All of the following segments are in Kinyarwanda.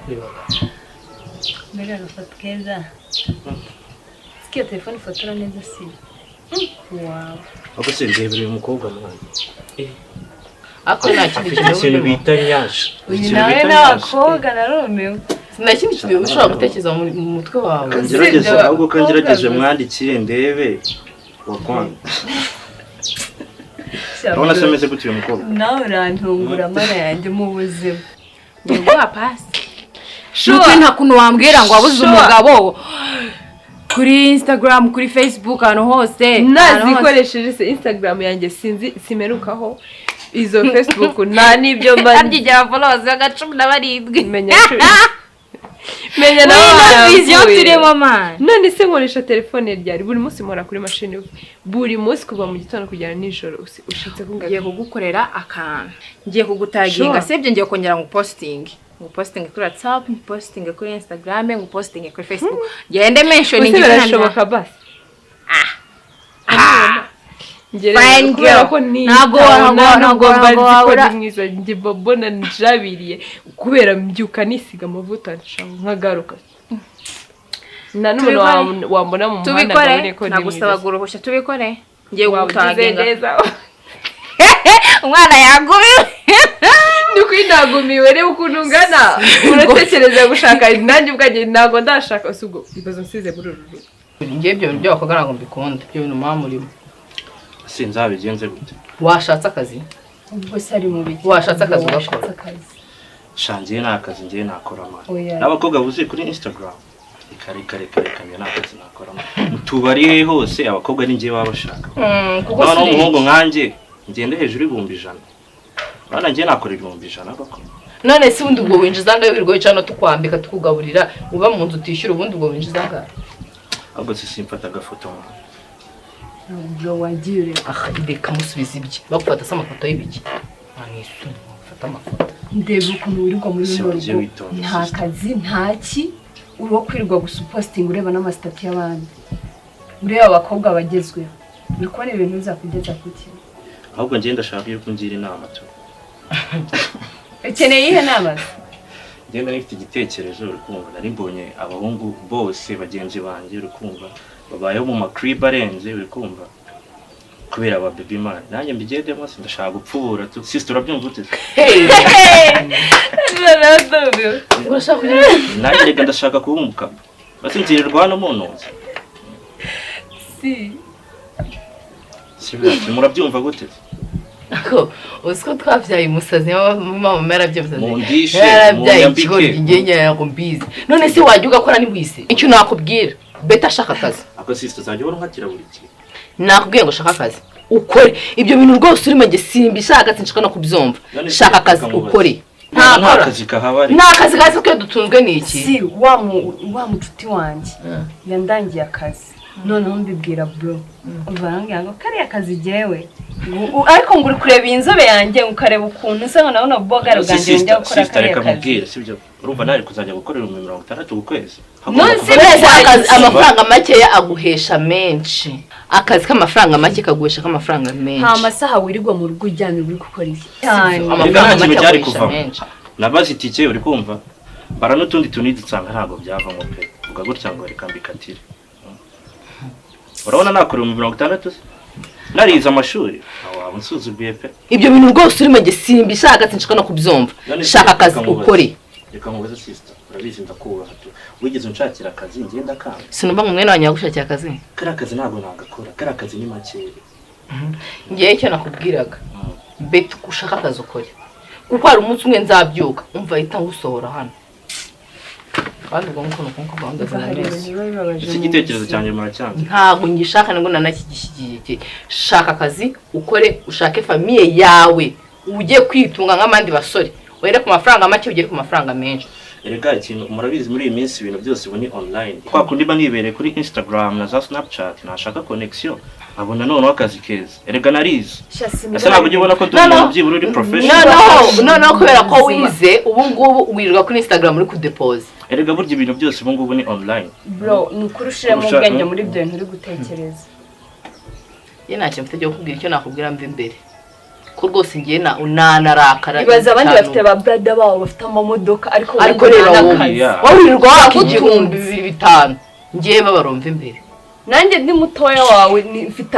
nakurebaga mbega agafoto keza sikiyo telefone ifotora neza si wow ako se ndebere umukobwa mwana ako nta kintu bita nyaje uyu nawe n'abakobwa narumiwe sinakindi kintu ushobora gutekereza mu mutwe wawe kangerageza ahubwo kangerageze mwandikire ndebe wakwanga urabona se ameze gute uyu mukobwa nawe urantungura amara yanjye mu buzima Niguha pasi. Shuti nta kuntu wambwira ngo wabuze umugabo kuri Instagram, kuri Facebook, ahantu hose. Nazikoresheje se Instagram yanjye sinzi simerukaho izo Facebook nta nibyo Arya followers ya 17. Menya na vision turimo man. None se nkoresha telefone ryari buri munsi mpora kuri machine buri munsi kuva mu gitondo kugera nijoro ushitse kungaga Ngiye kugukorera akantu. Ngiye kugutaginga sebye ngiye kongera ngo posting kuri WhatsApp, posting kuri Instagram, posting kuri Facebook. Gende mentioning birashoboka basi. Fine girl. Nago mbazikora mwiza nje babona njabiriye kubera mbyuka nisiga amavuta nkagaruka. Na none wambona mu muhanda ngabone ko nagusaba guruhusha tubikore. Ngiye gutaginga. Umwana yagumiwe. Ndukinagumiwe rero ukuntu ngana uratekereza gushaka nanjye ubwaje nago ndashaka usugo ibazo nsize muri ruru ngiye byo byakogara ngo mbikonde byo bintu mamurimo sinzabigenze gute washatse akazi ubwo sari mu biki washatse akazi ugakora shangiye nakazi ngiye nakora amana n'abakobwa buzi kuri Instagram ikare nakazi nakora amana tubari hose abakobwa ni ngiye babashaka kuko n'umuhungu nkanje ngende hejuru ibumbi ijana bana ngiye nakora ibumbi ijana bako none se ubundi ubwo winjiza ngayo wirwo cyane tukwambika tukugaburira uba mu nzu utishyura ubundi ubwo winjiza ngayo ahubwo simfata agafoto ubwo wagire ideka musubiza ibye bagufata se amafoto y'ibiki manisu fata amafoto ndebe ukuntu wirirwa muri rugo nta kazi ntaki uro kwirwa gusuposting ureba n'amastati y'abandi ureba abakobwa bagezweho bikora ibintu bizakugeza kuki ahubwo ngiye ndashaka yuko ngira inama tu ukeneye ihe nama ngenda nifite igitekerezo urukumva nari mbonye abahungu bose bagenzi banje urukumva babayeho mu macrib arenze urukumva kubera aba baby man nanjye mbigende mose ndashaka gupfura tu sister urabyumva ute nanjye reka ndashaka kubumuka basinzirirwa hano mu ntozi si murabyumva gute ako usko twavyaye umusazi mama merabyumva mundishe yarabyaye ikigori ngenge yako mbizi none se wajya ugakora ni wise icyo nakubwira beta shaka akazi ako sister zanjye wari nkatira buri kintu nakubwiye ngo shaka akazi ukore ibyo bintu rwose urimo nge simbi shaka sinshaka no kubyumva shaka akazi ukore nta kazi kahabari nta kazi kazi ko dutunzwe n'iki si wa mucuti wanje yandangiye akazi noneho mbibwira bro uvangira ngo kari akazi jewe ariko nguri kureba inzobe yanjye ukareba ukuntu se nawe na boga ruganje njya gukora kari akazi sibyo urumva nari kuzajya gukora 60 ku kwezi none akazi amafaranga make ya aguhesha menshi akazi k'amafaranga make kaguhesha k'amafaranga menshi nta masaha wirirwa mu rugo ujyanye uri gukora iki amafaranga make aguhesha menshi nabazi itike uri kumva bara n'utundi tuniditsanga ntago byavamo pe vuga gutya ngo reka mbikatire urabona nakora 60 nariza amashuri waba nsuzuguye pe ibyo bintu rwose urimo nge simbi shaka sinshaka no kubyumva shaka akazi ukore reka nkubaze sister urabizi ndakubaha tu wigeze unshakira akazi ngenda kanga sinumva mu mwene wanyu yagushakira akazi kara akazi ntago nagakora kara akazi ni makere ngiye icyo nakubwiraga beti kushaka akazi ukore kuko hari umunsi umwe nzabyuka umva ahita ngusohora hano kandi ubwo nkuko gahunda zanameze iki gitekerezo cyanjye muracyanze ntago ngishaka ngo nanakigishyigikiye shaka akazi ukore ushake famille yawe ujye kwitunga nk'abandi basore were ku mafaranga make ugere ku mafaranga menshi erega ikintu murabizi muri iyi minsi ibintu byose ubu ni online kwa kundi ba nibereye kuri Instagram na za Snapchat nashaka connection abona none akazi keza erega narize asa ntabwo ubona ko turi byibura uri professional no kubera ko wize ubu ngubu wirirwa kuri Instagram uri kudepose erega burya ibintu byose ubu ngubu ni online bro nukurushira mu bwenge muri byo nturi gutekereza ye ntacyo mfite cyo kubwira icyo nakubwira mbe mbere ko rwose ngiye nanarakara ibaza abandi bafite ba brother babo bafite amamodoka ariko rero n'akazi wirirwa waka 2,500 ngiye babaromva imbere nanjye ndi mutoya wawe mfite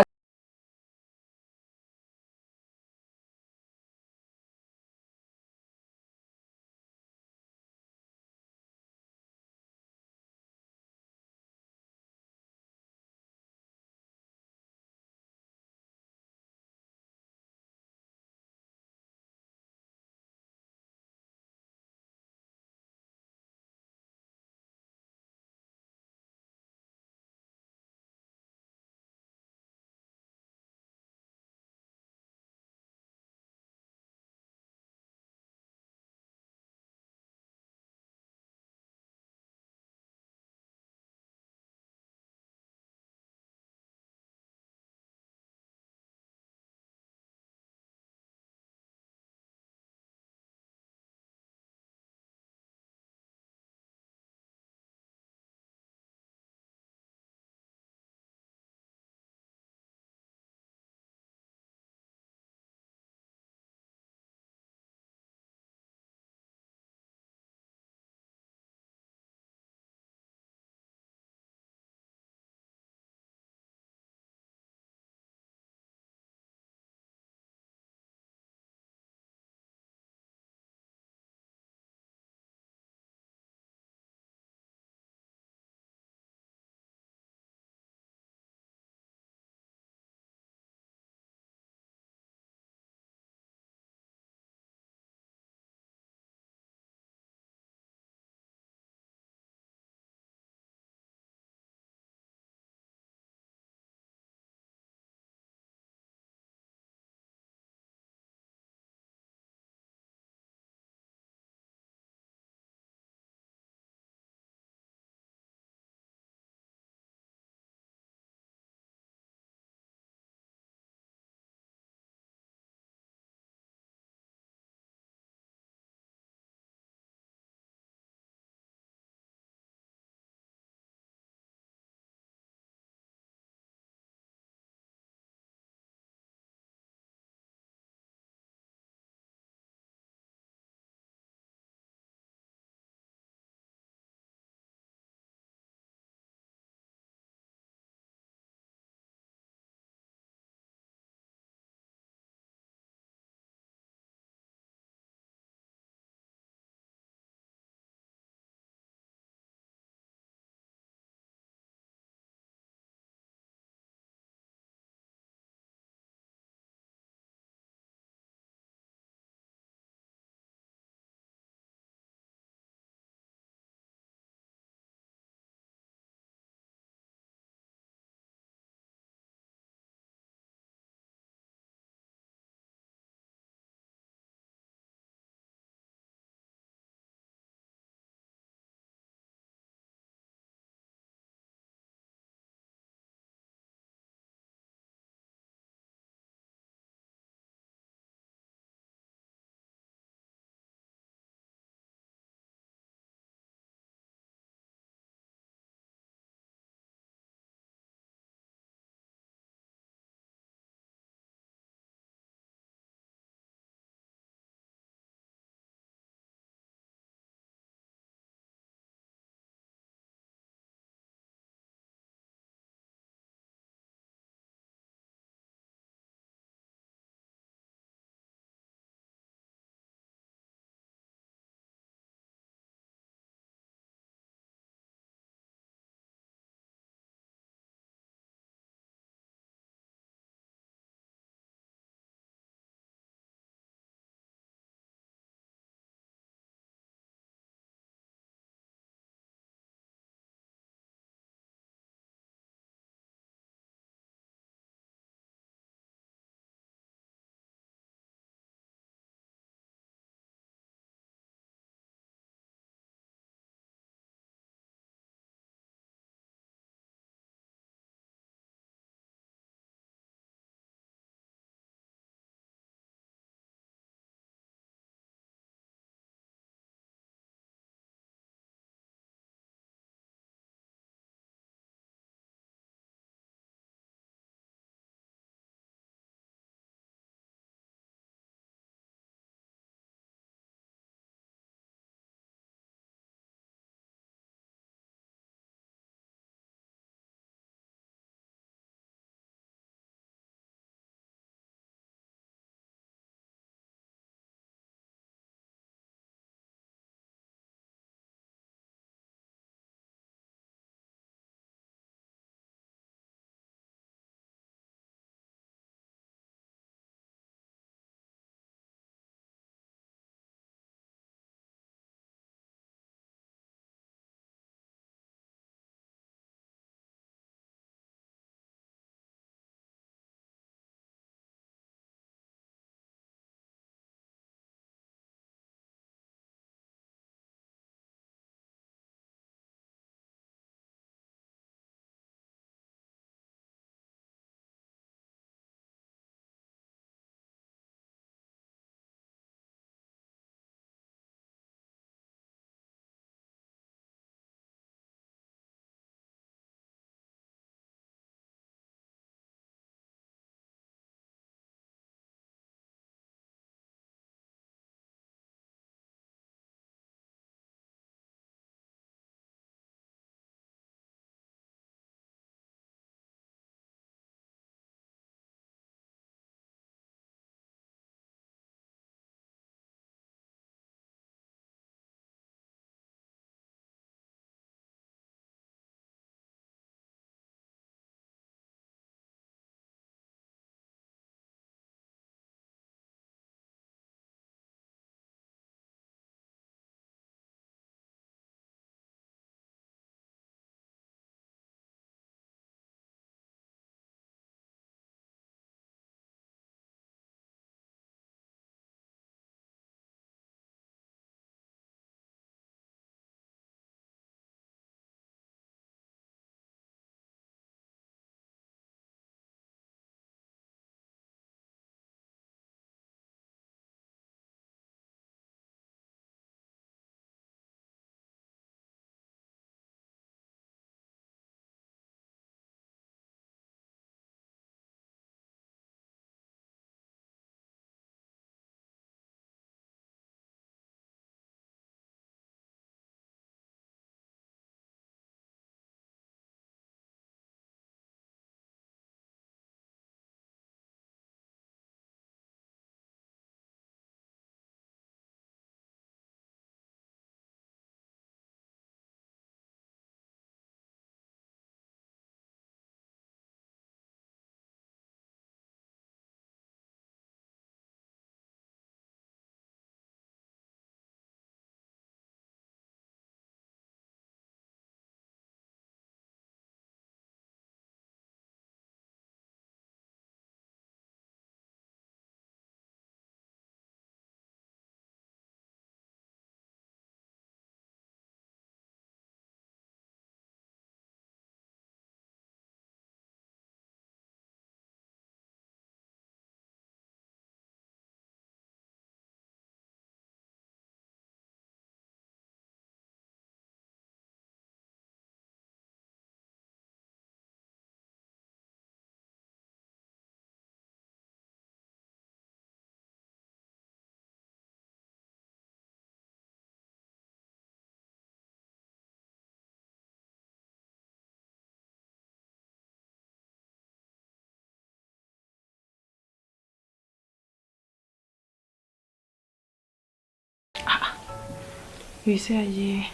Ibise yagiye.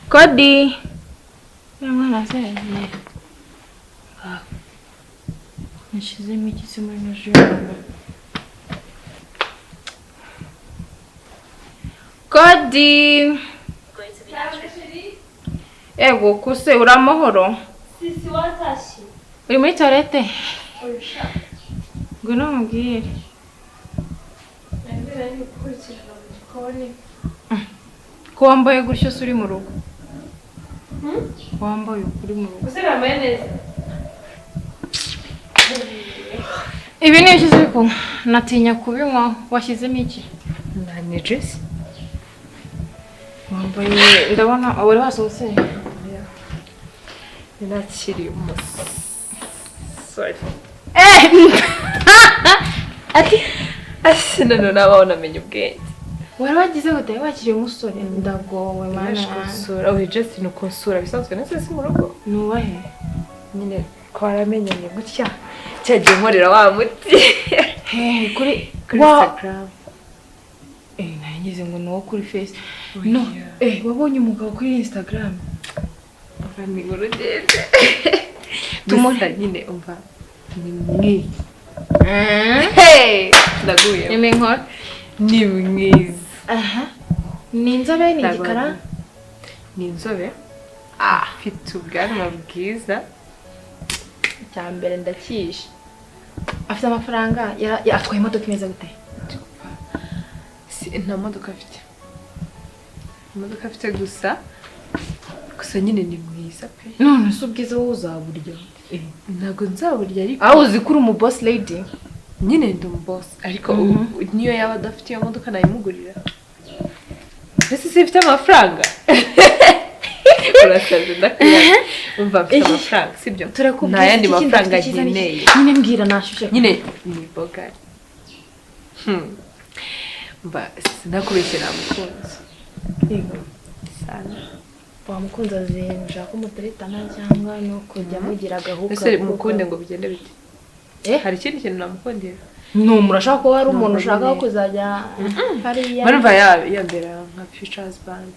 Kodi. Mwana se yagiye. Nishizemo iki muri nujoro. Kodi. Ego kuse uramahoro. Sisi watashi. Uri muri toilette? Ngwino mbwire. Nambira ni kurikirana mu gikoni. Ko wambaye gutyo uri mu rugo. Wambaye uri mu rugo. Usira mayonnaise. Ibi ni iki ko natinya kubinywa washyizemo iki? Ni juice. Wambaye ndabona abari basohotse. Nakiri sorry. Ati none nabona menye ubwenge. Wari wagize gute wakiriye umusore ndagowe mana. Kusura ohe just no kusura bisanzwe nase si mu rugo. Nubahe Nyine twaramenyanye gutya. Cyagiye nkorera wa muti. kuri Instagram. Nageze ngo no kuri face. No, wabonye umugabo kuri Instagram. Ni urugendo. Tumona nyine umva. Ni mwiza. Ndaguye. Imenkora. Ni mwiza. Ni inzobe ni igikara. Ni inzobe. Afite ubwanwa bwiza. Cyambere ndakishe. Afite amafaranga atwaye imodoka imeze gute? Nta modoka afite. Imodoka afite gusa nyine ni mwiza pe. None se ubwiza wowe uzaburya. Ntago nzaburya ariko. Aho uzi kuri umu boss lady. Nyine ndi umu boss ariko niyo yaba adafite iyo modoka nayimugurira. Ese sifite amafaranga. Urasaze ndakwiye. Umva afite amafaranga sibyo? Nta yandi mafaranga nkeneye. Nyine mbwira nashushe. Nyine ni bogari. Mba sinakubeshye namukunze. Yego. Sana. Wamukunze azinja ko muteretana cyangwa no kujya mugira gahuka. Ese mukunde ngo bigende bite? Hari ikindi kintu namukundira. No murashaka ko hari umuntu ushaka kuzajya hariya. Barumva yambera nka future husband.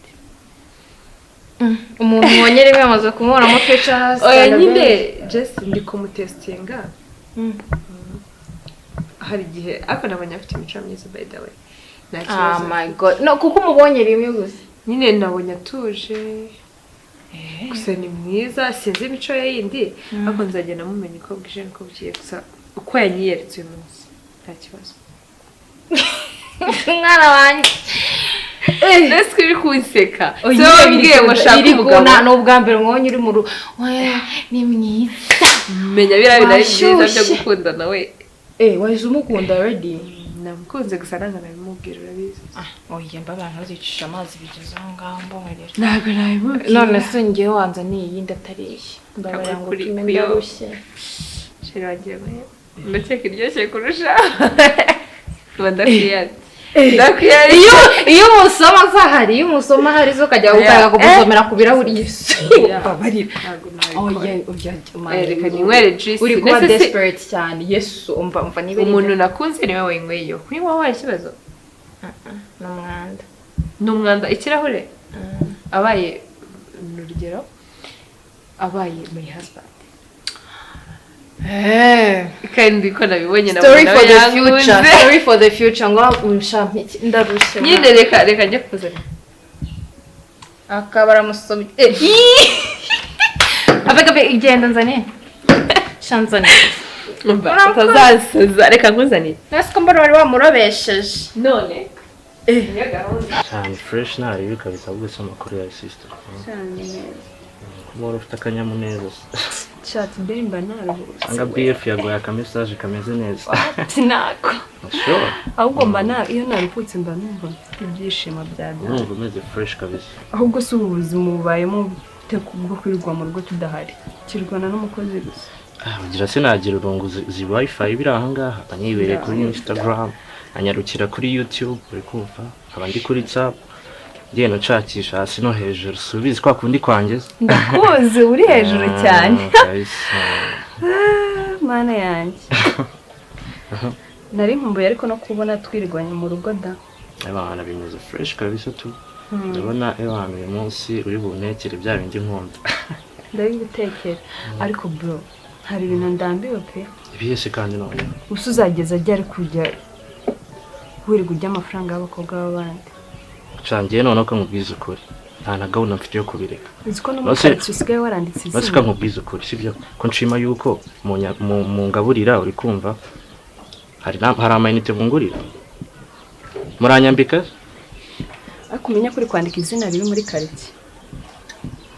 Umuntu wonyere yamaze kumubona mu future. Oya nyine just ndi kumutestinga. Hari igihe akana afite imico myiza by the way. Oh my god. No kuko umubonye rimwe gusa. Nyine nabonye atuje. Gusa ni mwiza sinzi imico ye yindi ariko nzagenda mumenye ko bwije ko bugiye gusa uko yanyiyeretse uyu munsi nta kibazo. Mwana wanjye. Nese uri kunseka. So mbwiye ngo shaka umugabo. No ubwa mbere mwonye uri mu rugo. Oya ni mwiza. Menya bira byiza byo gukundana we. Wahise umukunda already. Namukunze gusa nanga nabimubwira urabizi. Oya mbaba ntuzicisha amazi bigeze aho ngaho mbongerera. Ntago nabimubwira. None se ngiye wanza niyindi atariye. Ndabara ngo kimenya rushye. Shira wagiye mwe. Ndakeka iryoshye kurusha. Ndakwiye. Iyo umusoma zahari, iyo umusoma hari zo kajya gutanga kumusomera ku birahuri Yesu. Babarira ntago Oya reka ninywere juice. uri kuba desperate cyane Yesu umva nibe umuntu nakunze niwe wenyweyo. Kuri wowe hari ikibazo? N'umwanda. N'umwanda ikirahure? Abaye n'urugero abaye muri husband. Kandi ko nabibonye na Story for the future. Story for the future ngo umshampiki ndarushe. Nyine reka njye kuzana. Akabara musomi. Abega igenda nzane. Shanzane. Umva utazasaza reka nkuzanire. Nasi ko mbona bari bamurobesheje. None cyane fresh nari bikabisa ubwese amakuru ya sister. Kumora ufite akanyamuneza. chat mbemba naruhutse. Anga BF yagoye akamessage kameze neza. Sinako. Sure. Ahubwo mba iyo naruhutse mba numva ibyishimo byabyo. Numva umeze fresh kabisa. Ahubwo si ubuzima bubayemo bwo kwirirwa mu rugo tudahari. Kirwana n'umukozi gusa. Bagira sinagira urungu zi wifi biri aha ngaha. Anyibereye kuri Instagram, anyarukira kuri YouTube, uri kumva. Abandi kuri WhatsApp. Ndiye nshakisha hasi no hejuru. Subizi kwa kundi kwangeza. Ndakuzi uri hejuru cyane. Mana yanjye. Nari nkumbuye ariko no kubona twirirwanye mu rugo da. Abana bimeze fresh kabisa tu. Ndabona abana uyu munsi uri bunekere bya bindi nkunda. Ndabigutekera ariko bro hari ibintu ndambiwe pe. Ibiyese kandi none. Usuzageza ajya ari kujya wirigujya amafaranga y'abakobwa b'abandi. Cangiye none ko nkubwiza ukuri. Nta na gahunda mfite yo kubireka. Uziko no mukatsi usigaye waranditse izina. Basika nkubwiza ukuri sibyo ko nshima yuko mu ngaburira uri kumva hari amayinite bungurira. Muranyambika? Akumenya kuri kwandika izina riri muri kariti.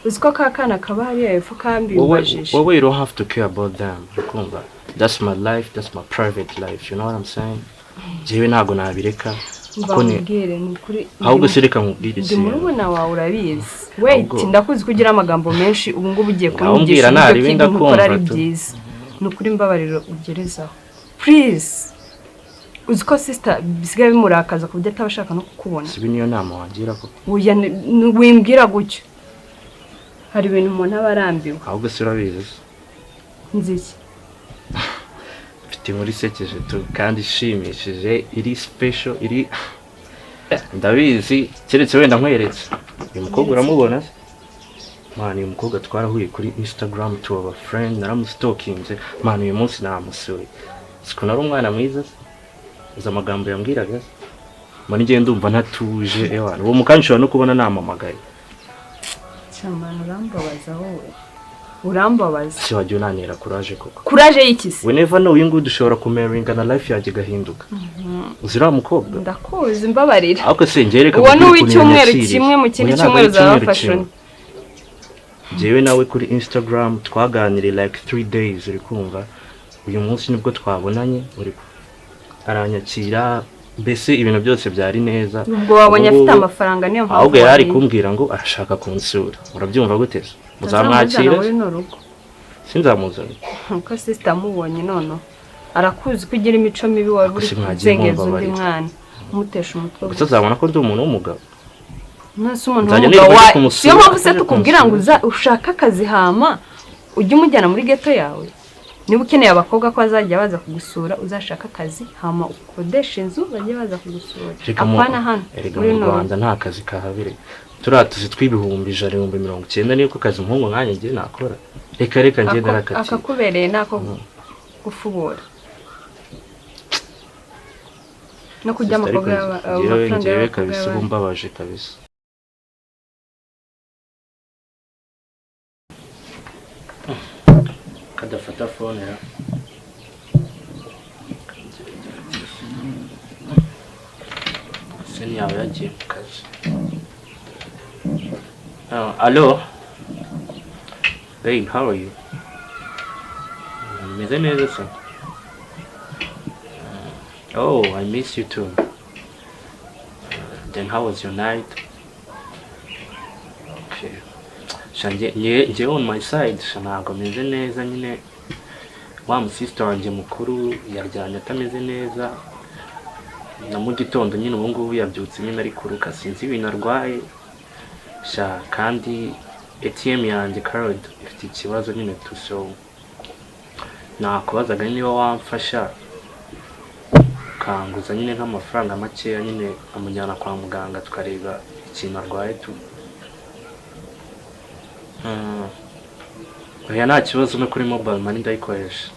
Uziko kakana kaba hari hepfo kambi ubajije. Well, you don't have to care about them. Ukumva. That's my life, that's my private life. You know what I'm saying? Jewe ntago nabireka. Mbabwire ni kuri. Ahubwo sireka nkubwire Ndi murubona wawe urabizi. Wait, ndakuzi kugira amagambo menshi ubu ngubu ugiye kumwigisha ibyo kintu ukora ari byiza. Nukuri mbabariro ugerezaho. Please. Uziko sister bisigaye bimurakaza ku buryo atabashaka no kukubona. Sibi niyo nama wagira ko. Uya wimbwira gutyo. Hari ibintu umuntu aba arambiwe. Ahubwo sirabizi. Nziki. Mfite muri sekeje tu kandi ishimishije iri special iri ndabizi keretse wenda nkweretse. Uyu mukobwa uramubona? Man, uyu mukobwa twarahuye kuri Instagram to our friend naramustalkinze. Man, uyu munsi namusuye. Siko nari umwana mwiza. Uza amagambo yambwiraga. Mani ngiye ndumva ntatuje ewana. Uwo mukanshobora no kubona namamagaye. Cyamana urambabaza wowe. Urambabaza. Si wagiye unanira courage koko. Courage y'ikisi. We never know ingu dushobora kumeringa na life yaje gahinduka. Uzira mukobwa. Ndakuzi mbabarira. Ahubwo se ngereka uwo n'uw'icyumweru kimwe mu kindi cyumweru za fashion. Jewe nawe kuri Instagram twaganiriye like 3 days uri kumva. Uyu munsi nibwo twabonanye uri aranyakira mbese ibintu byose byari neza. Ubwo wabonye afite amafaranga niyo mpamvu. Ahubwo yari kumbwira ngo arashaka kunsura. Urabyumva gute? Muzamwakira? Sinzamuzana. Uko sister mubonye none. Arakuzi kugira imico mibi wari uri kuzengeza undi mwana. Umutesha umutwe. Gusa uzabona ko ndi umuntu w'umugabo. Nase umuntu w'umugabo. Siyo mpamvu se tukubwira ngo ushaka akazi hama ujye umujyana muri ghetto yawe. Niba ukeneye abakobwa ko azajya baza kugusura uzashaka akazi hama ukodesha inzu bajye baza kugusura. Apana hano muri Rwanda nta kazi kahabire. Turatuzi tw'ibihumbi 190 niko kazi umuhungu nkanye ngiye nakora. Reka ngiye narakati. Akakubereye nako gufubura. No kujya amakobwa amafaranga yawe kabisa bumbabaje kabisa. Kadafata phone ya. Seni yawe yagiye mu kazi. Hello. Babe, how are you? Meze neza se. Oh, I miss you too. Then how was your night? Okay. Nje on my side ntabwo meze neza nyine wa musister wanjye mukuru yaryanye atameze neza na mu gitondo nyine ubu ngubu yabyutse nyine ari kuruka sinzi ibintu arwaye kandi ATM yanjye card ifite ikibazo nyine so nakubazaga niba wamfasha kanguza nyine nk'amafaranga makeya nyine amujyana kwa muganga tukareba ikintu arwaye tu. Oya nta kibazo no kuri mobile money ndayikoresha.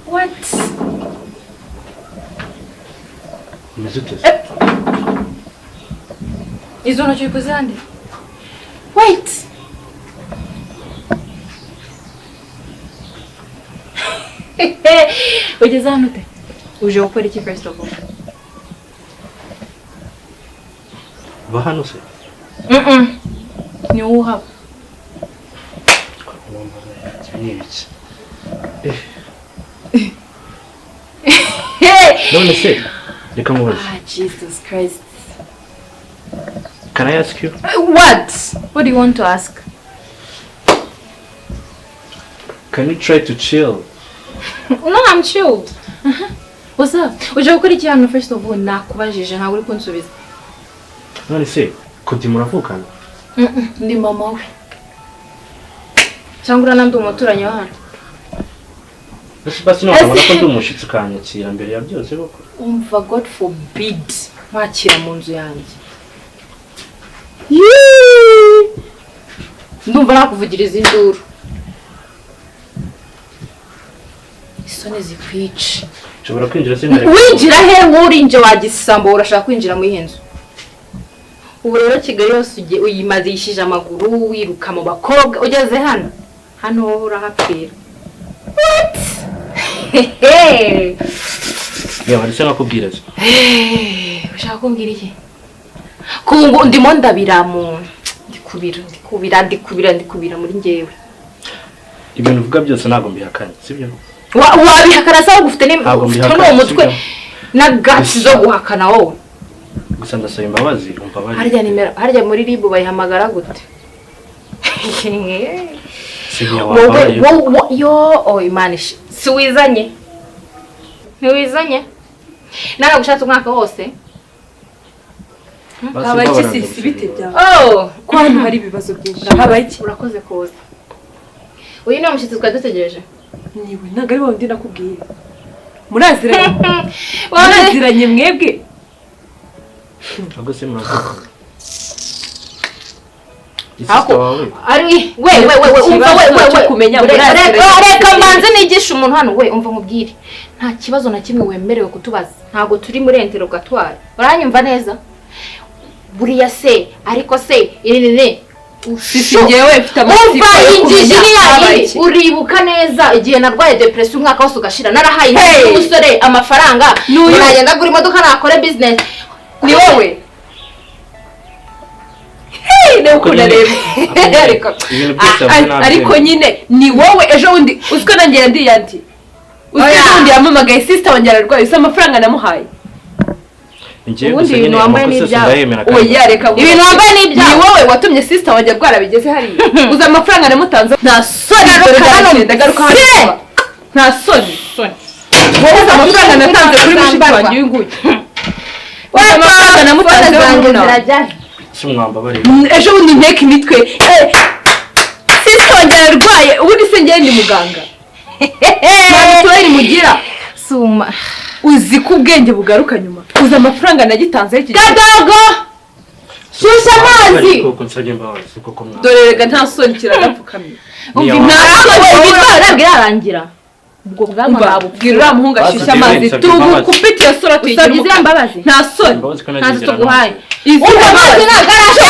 What? Mezuteze. Izo ntoki ubikoze hande? Wait! Ugeze hano ute? Uje gukora iki first of all? Ba hano se? Ni wowe uhaba. Nibiki. None se? Reka mubaze. Jesus Christ. Can I ask you? What? What do you want to ask? Can you try to chill? No, I'm chilled. What's up? Uje gukora iki hano first of all? Nakubajije ntabwo uri kunsubiza. None se, kodi muravukana? Ndi mama we. Cyangwa uranandi umuturanyi wa hano? Basi no abona ko ndi umushitsi kanyakira mbere ya byose boko. Umva God forbid mwakira mu nzu yanjye. Ndumva nakuvugiriza induru. Isoni zikwica. Nshobora kwinjira sinare. Winjira he wurinje wagisambo urashaka kwinjira mu ihenzo. Ubu rero Kigali yose uyimazishije amaguru wiruka mu bakobwa ugeze hano. Hano wowe urahapfira. What? Ya bari cyangwa kubwira se. Ushaka kumbwira iki? Kungu ndimo ndabiramu. Ndikubira muri ngewe. Ibintu uvuga byose ntago mbihakanye, sibyo? Wabihakana sawa gufite n'uwo mutwe na guts zo guhakana wowe. Gusa ndasaba imbabazi, umva bari. Harya muri ribu bayihamagara gute? Yo, Imana si wizanye. Ntiwizanye? Nara gushatse umwaka wose. Habaye iki bite byawe? Oh, ko hano hari ibibazo byinshi. Habaye iki? Urakoze koza. Uyu ni umushyitsi twadutegereje. Niwe ntago ari wowe ndi nakubwiye. Muraziranye mwebwe. Ahubwo se muravuga. Ari we kumenya reka mbanze nigisha umuntu hano we umva mubwire nta kibazo na kimwe wemerewe kutubaza ntago turi muri interrogatoire uranyumva neza buriya se ariko se irene sisi ngewe mfite amatsiko uribuka neza igihe narwaye depression umwaka wose ugashira narahaye umusore amafaranga nagenda gura imodoka nakore business ni wowe ariko nyine ni wowe ejo wundi uziko nanjye ndi yanti undi yamamagaye sister wanjye ararwaye usa amafaranga namuhaye ubundi ibintu wambaye n'ibyawe oya reka ibintu wambaye n'ibyawe ni wowe watumye sister wanjye arwara bigeze hariya uza amafaranga namutanze nta soni ndagaruka hano nta soni wowe amafaranga natanze kuri mushiki wanjye uyu nguyu uza amafaranga namutanze zirajya Simwamba bari. Ejo bundi nteka imitwe. Sister wanjye ararwaye ubundi se ngende ndi muganga. Mama mugira. Suma. Uzi ko ubwenge bugaruka nyuma. Uza amafaranga nagitanze iki. Gadogo. Shusha amazi. Koko nsabye imbabazi koko mwana. Dore rega nta soni kiragapfukamye. Umva ibitwara birarangira. Ubwo bwama nabubwira uriya muhungu ashyushya amazi tugukupite iyo sora tuyigira usabye imbabazi nta soni ntazo tuguhaye umva amazi nagarasha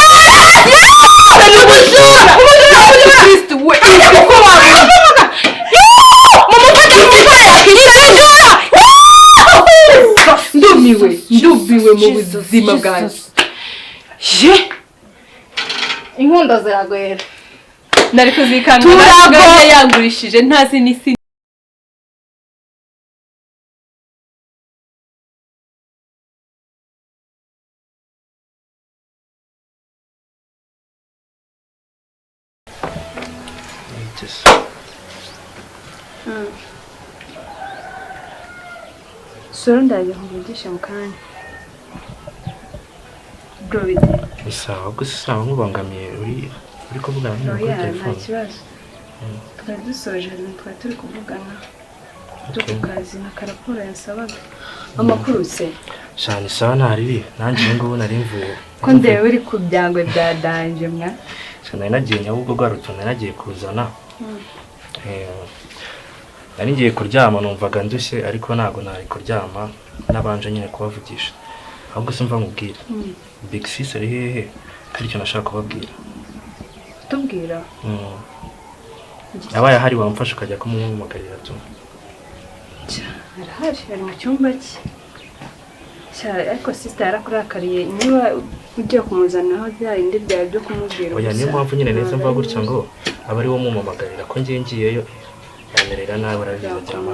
Kristo we uko wavuga ndumiwe mu buzima bwanjye je inkunda ziragwera nari kuzikanga ntabwo yangurishije ntazi n'isi soro ndaje nkuvugisha mu kanya bro bide isawa gusa nkubangamiye uri kuvugana n'umuntu kuri telefone nta kibazo twari dusoje twari turi kuvugana tukukazi na karaporo yasabaga amakuru se cyane sawa ntari nanjye ngo nari mvuye ko ndewe uri ku byangwe bya danje mwa cyane nagiye nyabwo gwaruto nagiye kuzana nari ngiye kuryama numvaga ndushye ariko ntago nari kuryama nabanje nyine kubavugisha ahubwo se mva nkubwira Big Sis ari hehe kari cyo nashaka kubabwira tubwira yabaye hari wamfasha ukajya kumumumagarira tu arahari mu cyumba cye ariko sister yarakurakariye niba ugiye kumuzanaho byarindi byawe byo kumubwira oya niyo mpamvu nyine neza mva gutya ngo aba ari wo mumumagarira ko ngiyeyo yamerera nawe arabiza cyane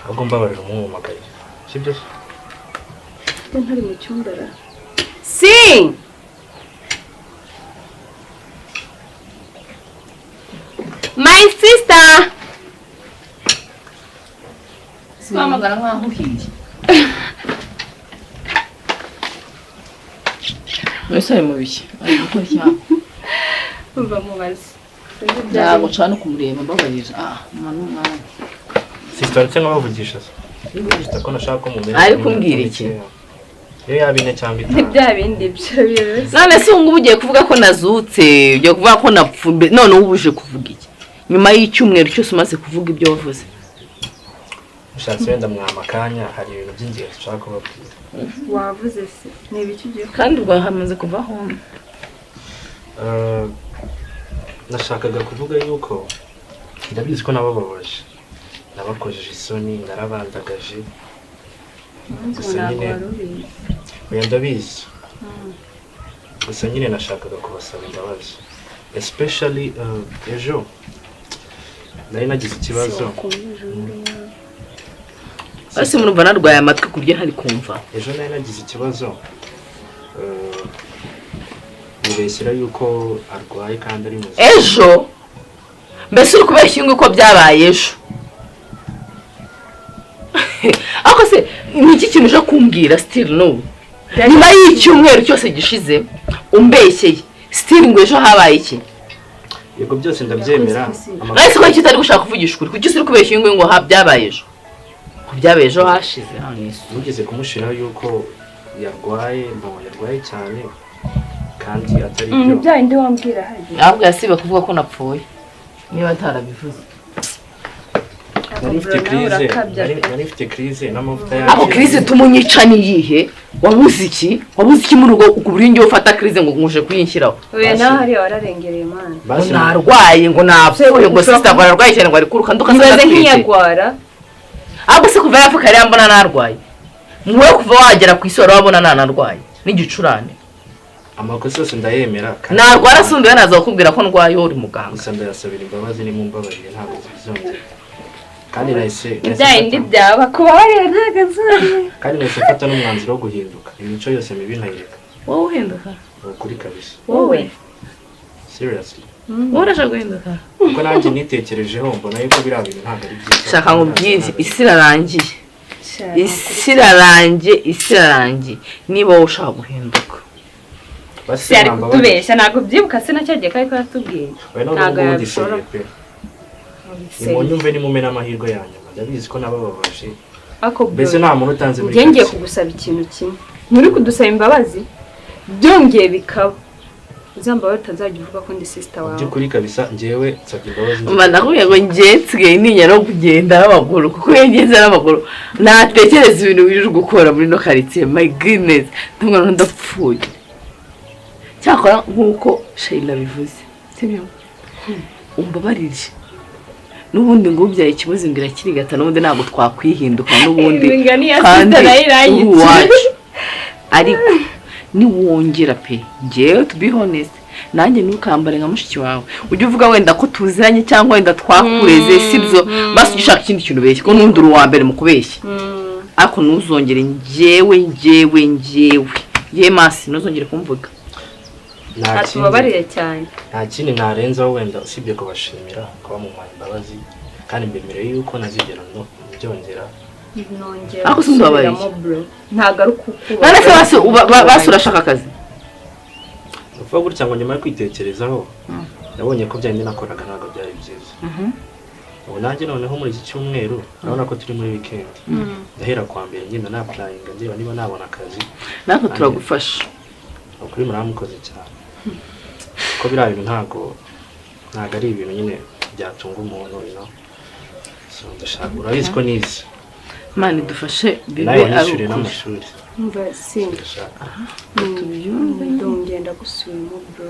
ahubwo mbabarira umumumagarira sibyo ntari mu cyumba ra si my sister Samagara nkaho uhiye. Wese ari mu biki? Ari gukora cyane. umva mubaze Ntabwo cyane kumureba mbabarira. Manu mwana. sister cyangwa bavugisha se sister ko nashaka ko mumenya Ari kumbwira iki? Iyo yabine cyangwa itanu bya bindi byo birose None se ngo ugiye kuvuga ko nazutse, ugiye kuvuga ko napfumbe, none ubuje kuvuga iki? Nyuma y'icyumweru cyose umaze kuvuga ibyo wavuze. ushatse wenda mwamakanya hari ibintu by'ingenzi ushaka kubabwira wavuze se ni ibiki ugiye Kandi ubwo hamaze kuvaho. nashakaga kuvuga yuko ndabizi ko nabababaje nabakojeje isoni narabandagaje gusa nyine oya ndabizi gusa nyine nashakaga kubasaba imbabazi especially ejo nari nagize ikibazo Ase murumva narwaye amatwi kurya ntari kumva. ejo nari nagize ikibazo nibeshyira yuko arwaye kandi ari muzima Ejo mbese uri kubeshya ngo uko byabaye ejo. Ako se ni iki kintu uje kumbwira still no. Nyuma y'icyumweru cyose gishize umbeshyeye still ngo ejo habaye iki? yego byose ndabyemera Nahise ko kitari gushaka kuvugisha ukuri kuki uri kubeshya ngo byabaye ejo. Byabaye ejo hashize hano. nigeze kumushiraho yuko yarwaye cyane kandi atari byo bya indi wambwira hari Ahubwo yasiba kuvuga ko napfuye. Niba atarabivuze. nari mfite crise n'amavuta Ako crise tumunyica ni yihe? Wabuze iki? Mu rugo ukuburi ngiye ufata crise ngo nguje kuyinshyiraho. oya naho hari wararengereye man Narwaye ngo napfuye ngo sister bararwaye cyane ngo ari kuruka nduka nibaze nk'iyagwara ahubwo se kuva yapfuka yari mbona narwaye. Mwe kuva wagera ku isoro wabona nanarwaye n'igicurane. amakosa yose ndayemera Narwara sunduye naza kukubwira ko ndwaye uri muganga. gusa ndayasabira imbabazi nimumbabarire ntabwo bizongera kandi nahise bya indi byaba kuba warira ntagazaye kandi nahise mfata n'umwanzuro wo guhinduka imico yose mibi ntayireka Wowe uhinduka. ukuri kabisa wowe seriously Urashaka guhinduka. kuko nanjye nitekerejeho mbona yuko biriya bintu ntabwo ari byiza Shaka ngo byize isi irarangiye. Isi irarangiye. Niba wowe ushaka guhinduka. si ari kutubeshya ntabwo byibuka se nacyagiye ko ariko yatubwiye ntabwo yabishobora nimunyumve nimumena amahirwe yanyu ndabizi ko nabababaje mbese nta muntu utanze muri ngiye kugusaba ikintu kimwe muri kudusaba imbabazi byongeye bikaba uzambaye utazajya uvuga ko ndi sister wawe by'ukuri kabisa njyewe nsabye imbabazi mba nakubwiye ngo nsigaye ninya no kugenda n'amaguru kuko iyo ngenze n'amaguru natekereza ibintu biri gukora muri no quartier my goodness ndumva ndapfuye cyakora nk'uko Sheila bivuze sibyo umbabarire n'ubundi ngo ubyaye ikibazo ngira kiri gatano n'ubundi ntabwo twakwihinduka n'ubundi kandi ariko ni wongera pe ngewe to be honest nanjye ntukambare nka mushiki wawe ujye uvuga wenda ko tuziranye cyangwa wenda twakureze sibyo basi gishaka ikindi kintu beshye ko n'undi uri wa mbere mu kubeshya ariko ntuzongere ngewe ye masi ntuzongere kumvuga atubabarire cyane nta kindi narenzaho wenda usibye kubashimira kuba mu imbabazi kandi mbemereye yuko nazigera byongera ako sindubabaye ntago ari kukuba basi urashaka akazi uvuga gutya ngo nyuma yo kwitekerezaho nabonye ko byari nakoraga ntabwo byari byiza ubu nanjye noneho muri iki cyumweru urabona ko turi muri weekend ndahera kwa mbere ngenda napurayinga ndeba niba nabona akazi natwe turagufasha ukuri muramukoze cyane ko biriya bintu ntabwo ari ibintu nyine byatunga umuntu so ndashaka urabizi ko nize Imana idufashe bibe nawe ari wanyishyure ukuri. n'amashuri umva singa ndashaka tubyumve ndongenda gusubiramo bro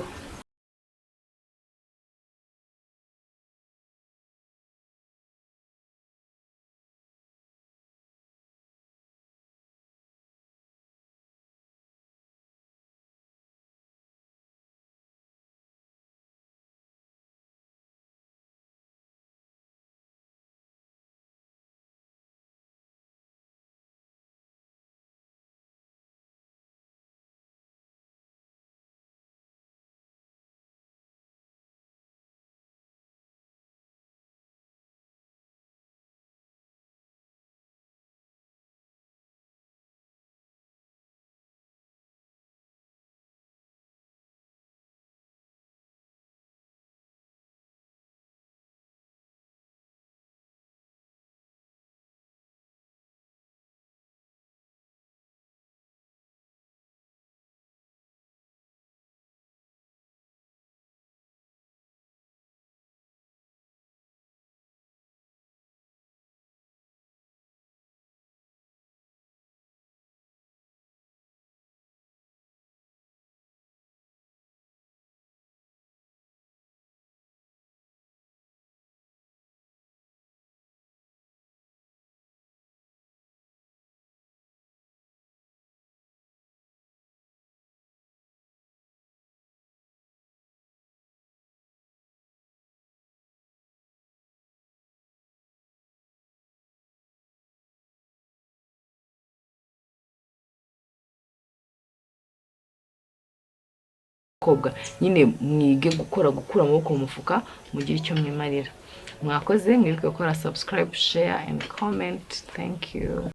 Kobwa nyine mwige gukura amaboko mu mufuka mugire icyo mwimarira. Mwakoze mwibuke gukora subscribe, share and comment. Thank you.